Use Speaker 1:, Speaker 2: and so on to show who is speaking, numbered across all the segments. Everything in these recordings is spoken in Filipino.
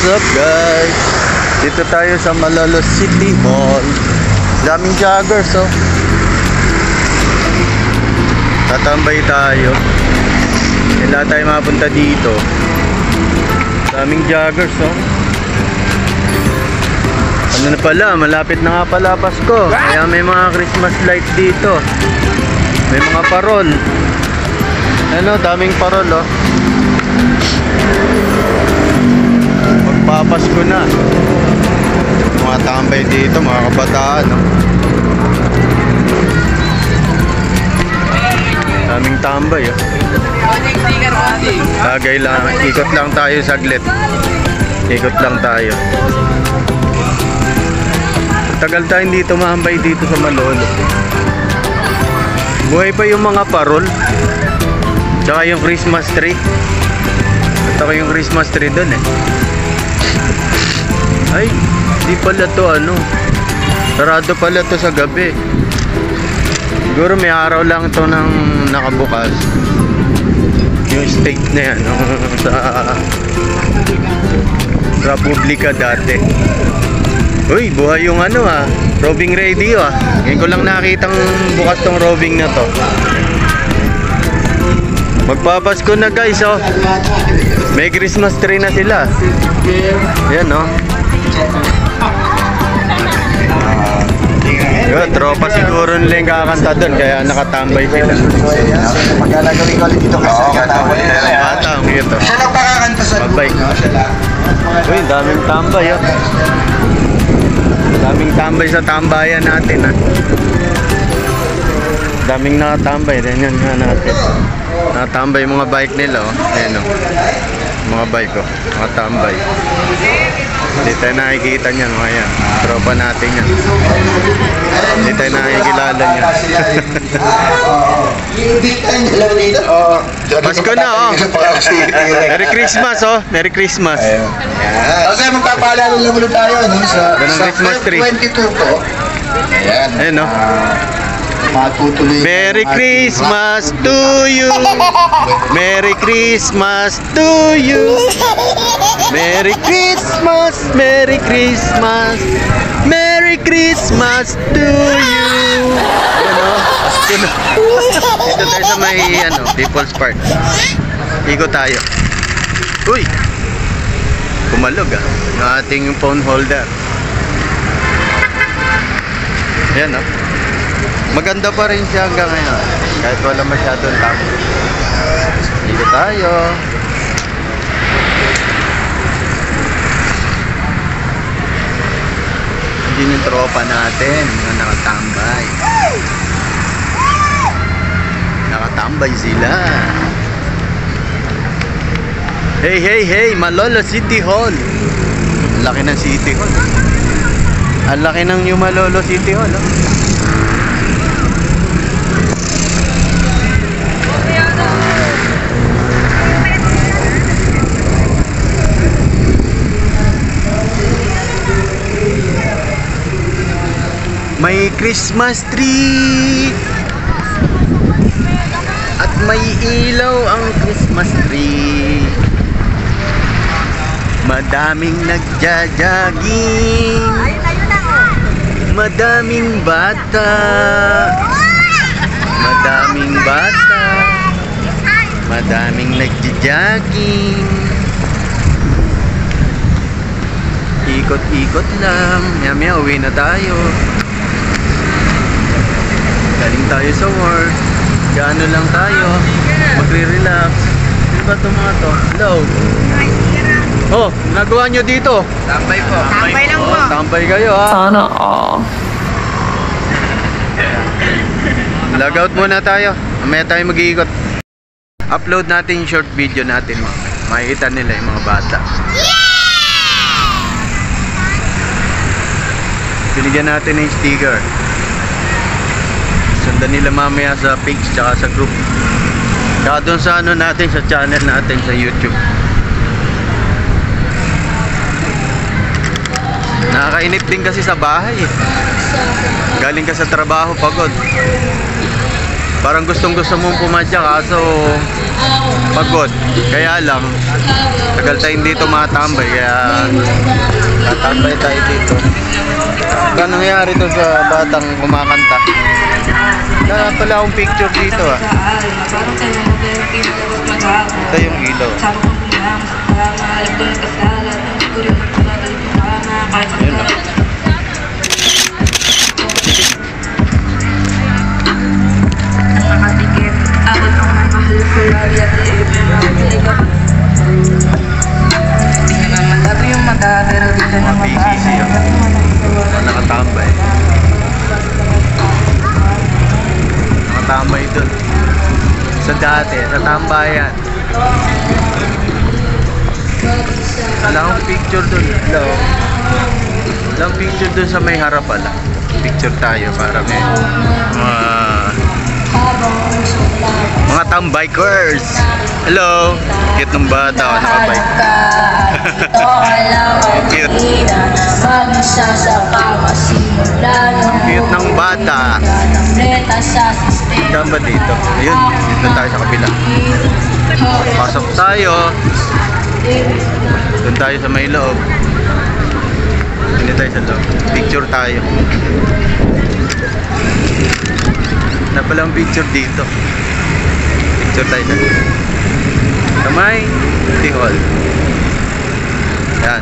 Speaker 1: What's up guys? Dito tayo sa Malolos City Mall. Daming joggers oh. Tatambay tayo. Kailan tayo mapunta dito. Daming joggers oh. Ano na pala, malapit na nga pala Pasko. Kaya may mga Christmas light dito. May mga parol. Ano, daming parol oh. Magpapasko na. Mga tambay dito, mga kabataan no? Daming tambay oh. Lagay lang, ikot lang tayo saglit. Ikot lang tayo. Tagal tayo hindi tumambay dito sa Malolos. Buhay pa yung mga parol. Tsaka yung Christmas tree. At ako yung Christmas tree dun eh. Ay, di pala to ano. Sarado pala to sa gabi. Siguro may araw lang to nang nakabukas. Yung state na yan sa Republika dati. Uy, buhay yung ano ah, roving radio ah. Ngayon ko lang nakitang bukas tong roving na to. Magpapasko na guys oh. May Christmas tree na sila. Yan oh. Yo, tropa siguro nila yung kakanta doon kaya nakatambay sila.
Speaker 2: Maglalagawin ko ulit dito kasi katawal nila.
Speaker 1: Bata, ang cute oh.
Speaker 2: Siya lang pakakanta sa
Speaker 1: Bye-bye. Uy, daming tambay oh. Daming tambay sa tambayan natin ah. Daming nakatambay. Ganyan nga natin. Nakatambay yung mga bike nila oh. Ayan oh. Mga bike oh. Mga tambay. Hindi tayo nakikita niyan mga yan. Tropa natin yan. Hindi tayo nakikilala niyan. Pasko na oh. Merry Christmas oh. Merry Christmas.
Speaker 2: Kasi magpapaalala lang muna tayo no, sa
Speaker 1: Christmas tree
Speaker 2: 22 po. Ayan.
Speaker 1: Ayan oh.
Speaker 2: Matutuloy.
Speaker 1: Merry Christmas to you. Merry Christmas to you. Merry Christmas, Merry Christmas, Merry Christmas to you. Ano? Dito tayo sa may ano, People's Park. Ikot tayo. Uy. Kumalog ah. Yung ating phone holder. Ayan oh. Maganda pa rin siya hanggang ngayon. Kahit wala masyadong tao. Dito tayo. Hindi yung tropa natin na nakatambay. Nakatambay sila. Hey, hey, hey! Malolos City Hall. Ang laki ng City Hall. Ang laki ng New Malolos City Hall. Oh. May Christmas tree at may ilaw ang Christmas tree. Madaming nagja-jogging. Madaming bata. Madaming bata. Madaming nagja-jogging. Ikot-ikot lang. Maya-maya uwi na tayo. Galing tayo sa work. Gaano lang tayo. Magre-relax. Ano ba itong mga to? Hello. Oh, nagawa nyo dito?
Speaker 2: Tambay po.
Speaker 3: Tambay lang po.
Speaker 1: Tambay kayo ha.
Speaker 3: Sana all.
Speaker 1: Logout muna tayo. Mamaya tayo mag-iikot. Upload natin yung short video natin. Makikita nila yung mga bata. Binigyan natin ng sticker. Sundan nila mamaya sa page tsaka sa group. Tsaka doon sa ano natin, sa channel natin sa YouTube. Nakakainip din kasi sa bahay eh. Galing ka sa trabaho, pagod. Parang gustong-gusto mong pumadya kaso pagod. Kaya lang, tagal tayong dito matambay kaya tatambay tayo dito. Ano nangyari to sa batang kumakanta? Wala pala akong picture dito ah. Ito yung ilaw. Yun ah. Mga PCC yun. Nakatambay. Nakatambay dun. Sa dati, sa tambayan. Wala akong picture dun. Wala akong picture dun sa may harap pala. Picture tayo para may mga tambikers. Hello! Cute ng bata o nakabike. Cute. Cute ng bata. Saan ba dito? Ayun, dito tayo sa kabila. Pasok tayo. Doon tayo sa may loob. Hindi tayo sa loob. Picture tayo. Na palang picture dito. Picture tayo sa dito. Kamay, Tihol. Yan.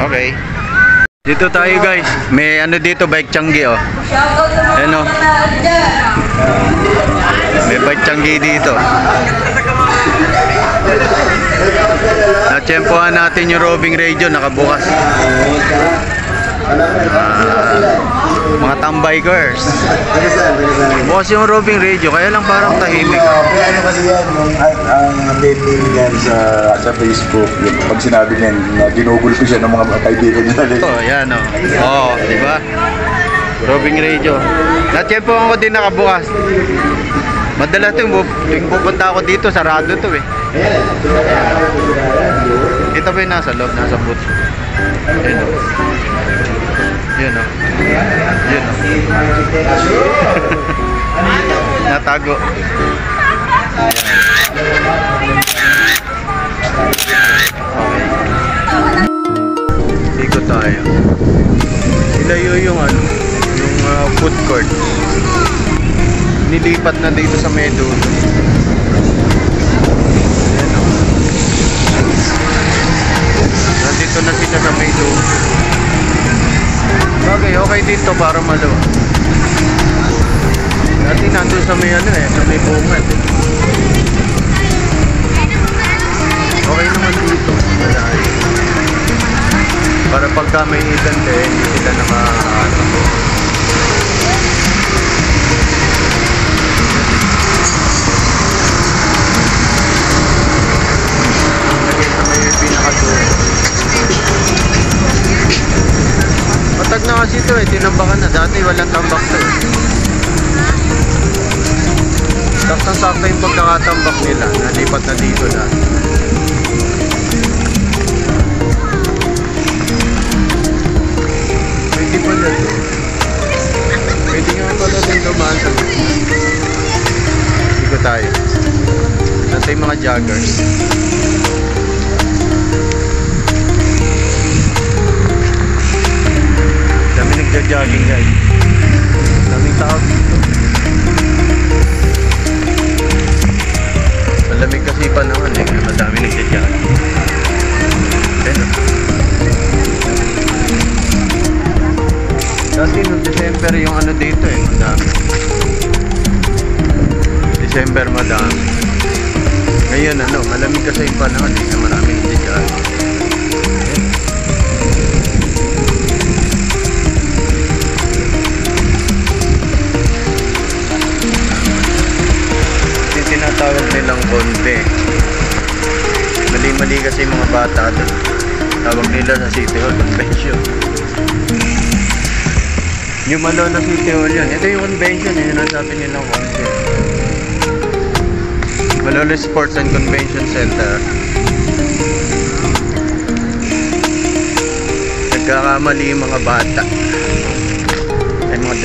Speaker 1: Okay. Dito tayo guys. May ano dito, bike Changi oh. Ano? May bike Changi dito. Natsyempohan natin yung roving radio, nakabukas. Mga tambikers. Bukas yung roving radio, kaya lang parang tahimik.
Speaker 2: Ano kasi yan, ang dating yan sa Facebook, yung pag sinabi niyan, ginugol ko siya ng mga kaibigan niya.
Speaker 1: Oh, yan oh. Oo, di ba? Roving radio. Natsyempohan ko din nakabukas. Madalas ito, yung pupunta ako dito, sarado to eh. Ito ba yung nasa loob, nasa booth? Yun o. Yun o. Yun o. Natago. Okay. Ikot tayo. Ilayo yung ano, yung food court. Nilipat na dito sa Medo. Nandito na sila sa Medo. Bagay, okay dito para maluwa. Dati nandun sa may ano eh, sa may bungat eh. Okay naman dito. Malay. Para pagka may event eh, hindi sila naka-ano. Matag na kasi ito eh, tinambakan na. Dati walang tambak to eh. Saktang-sakta yung pagkakatambak nila. Nalipat na dito na. Pwede pala ito. Pwede nga pala din dumaan sa dito. Dito tayo. Nantay mga joggers. Dami nagja-jogging guys. Daming tao dito. Malamig kasi panahon eh. Madami nagja-jogging. Pero dati noong December yung ano dito eh. Madami. December madami. Ngayon ano, malamig kasi yung panahon eh. Marami nagja-jogging. Tinatawag nilang konte. Mali-mali kasi mga bata doon. Tawag nila sa City Hall Convention. Yung malo na City Hall yun. Ito yung convention eh. Nasabi nilang konte. Malolo Sports and Convention Center. Nagkakamali yung mga bata.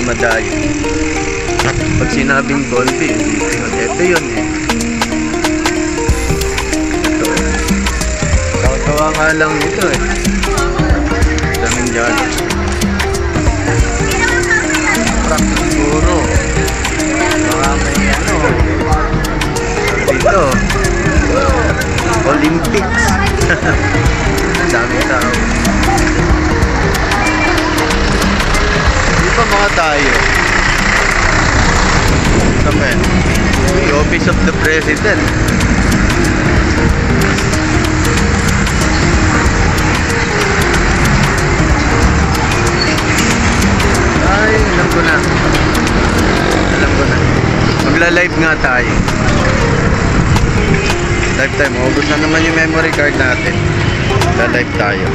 Speaker 1: dumadayo. Pag sinabing konti, ito yun eh. Ito eh. Tawa-tawa nga lang ito eh. Daming dyan. Practice siguro. Mga may ano. Dito. Olympics. Daming tao. Di ba mga tayo? Kami. The Office of the President. Ay, alam ko na. Alam ko na. Magla-live nga tayo. Live time. Maubos na naman yung memory card natin. Magla-live tayo.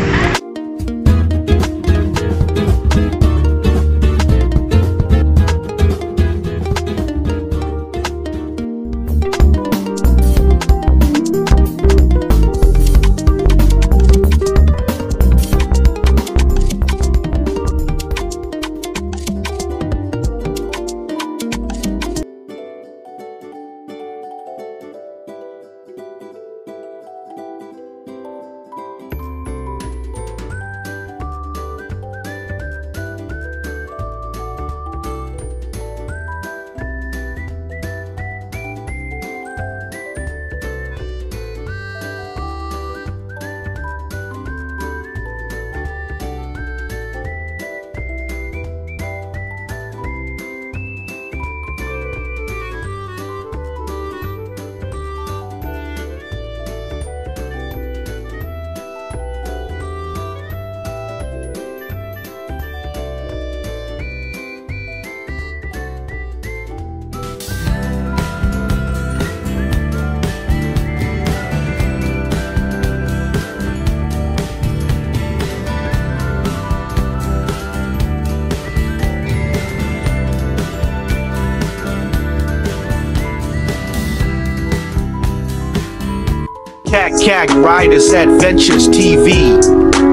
Speaker 3: Cat Riders Adventures TV.